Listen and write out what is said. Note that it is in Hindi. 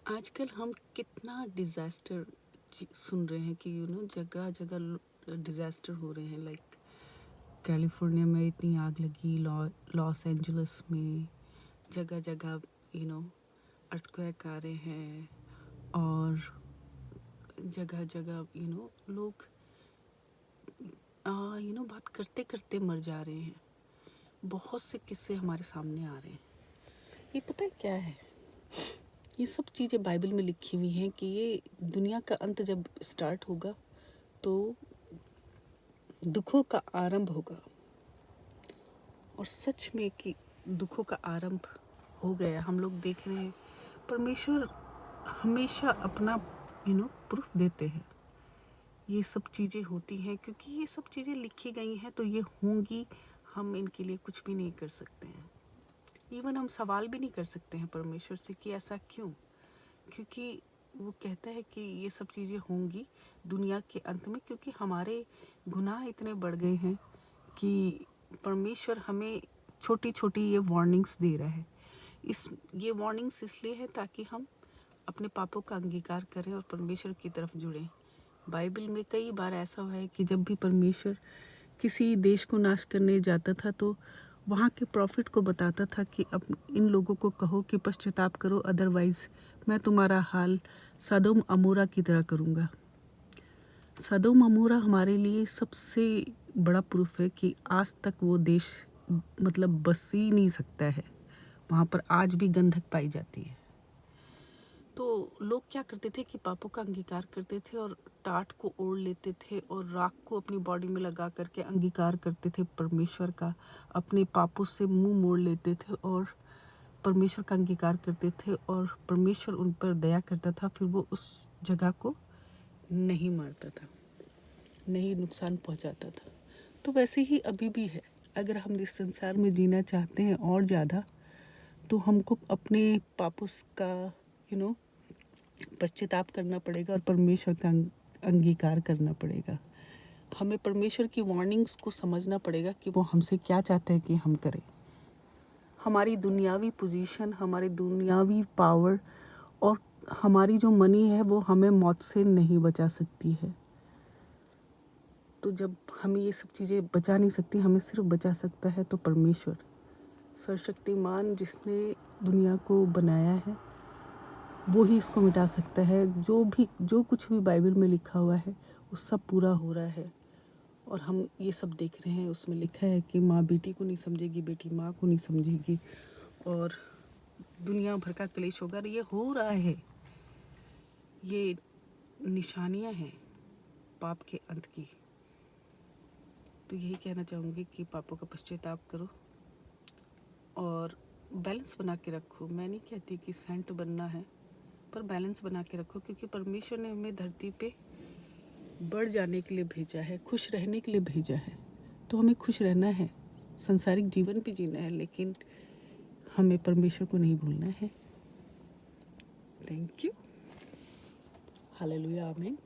आजकल हम कितना डिज़ास्टर सुन रहे हैं कि जगह जगह डिज़ास्टर हो रहे हैं। लाइक कैलिफोर्निया में इतनी आग लगी, लॉस एंजलिस में जगह जगह अर्थक्वेक आ रहे हैं, और जगह जगह लोग बात करते करते मर जा रहे हैं। बहुत से किस्से हमारे सामने आ रहे हैं। ये पता है क्या है? ये सब चीज़ें बाइबल में लिखी हुई हैं कि ये दुनिया का अंत जब स्टार्ट होगा तो दुखों का आरंभ होगा। और सच में कि दुखों का आरंभ हो गया। हम लोग देख रहे हैं परमेश्वर हमेशा अपना प्रूफ देते हैं। ये सब चीज़ें होती हैं क्योंकि ये सब चीज़ें लिखी गई हैं तो ये होंगी। हम इनके लिए कुछ भी नहीं कर सकते हैं। इवन हम सवाल भी नहीं कर सकते हैं परमेश्वर से कि ऐसा क्यों, क्योंकि वो कहता है कि ये सब चीज़ें होंगी दुनिया के अंत में, क्योंकि हमारे गुनाह इतने बढ़ गए हैं कि परमेश्वर हमें छोटी छोटी ये वार्निंग्स दे रहा है। ये वार्निंग्स इसलिए है ताकि हम अपने पापों का अंगीकार करें और परमेश्वर की तरफ जुड़ें। बाइबल में कई बार ऐसा हुआ है कि जब भी परमेश्वर किसी देश को नाश करने जाता था तो वहाँ के प्रॉफिट को बताता था कि अब इन लोगों को कहो कि पश्चाताप करो, अदरवाइज़ मैं तुम्हारा हाल सदोम अमोरा की तरह करूँगा। सदोम अमोरा हमारे लिए सबसे बड़ा प्रूफ है कि आज तक वो देश बस ही नहीं सकता है। वहाँ पर आज भी गंधक पाई जाती है। तो लोग क्या करते थे कि पापों का अंगीकार करते थे और टाट को ओढ़ लेते थे और राख को अपनी बॉडी में लगा करके अंगीकार करते थे परमेश्वर का। अपने पापों से मुंह मोड़ लेते थे और परमेश्वर का अंगीकार करते थे और परमेश्वर उन पर दया करता था। फिर वो उस जगह को नहीं मारता था, नहीं नुकसान पहुंचाता था। तो वैसे ही अभी भी है। अगर हम इस संसार में जीना चाहते हैं और ज़्यादा, तो हमको अपने पापों का पश्चाताप करना पड़ेगा और परमेश्वर का अंगीकार करना पड़ेगा। हमें परमेश्वर की वार्निंग्स को समझना पड़ेगा कि वो हमसे क्या चाहते हैं कि हम करें। हमारी दुनियावी पोजीशन, हमारी दुनियावी पावर और हमारी जो मनी है वो हमें मौत से नहीं बचा सकती है। तो जब हमें ये सब चीज़ें बचा नहीं सकती, हमें सिर्फ बचा सकता है तो परमेश्वर सर्वशक्तिमान जिसने दुनिया को बनाया है, वो ही इसको मिटा सकता है। जो कुछ भी बाइबल में लिखा हुआ है वो सब पूरा हो रहा है और हम ये सब देख रहे हैं। उसमें लिखा है कि माँ बेटी को नहीं समझेगी, बेटी माँ को नहीं समझेगी और दुनिया भर का क्लेश होगा। ये हो रहा है। ये निशानियाँ हैं पाप के अंत की। तो यही कहना चाहूँगी कि पापों का पश्चाताप करो और बैलेंस बना के रखो। मैं नहीं कहती कि सेंट बनना है, पर बैलेंस बना के रखो, क्योंकि परमेश्वर ने हमें धरती पे बढ़ जाने के लिए भेजा है, खुश रहने के लिए भेजा है। तो हमें खुश रहना है, संसारिक जीवन भी जीना है, लेकिन हमें परमेश्वर को नहीं भूलना है। Thank you. हालेलुया, आमीन।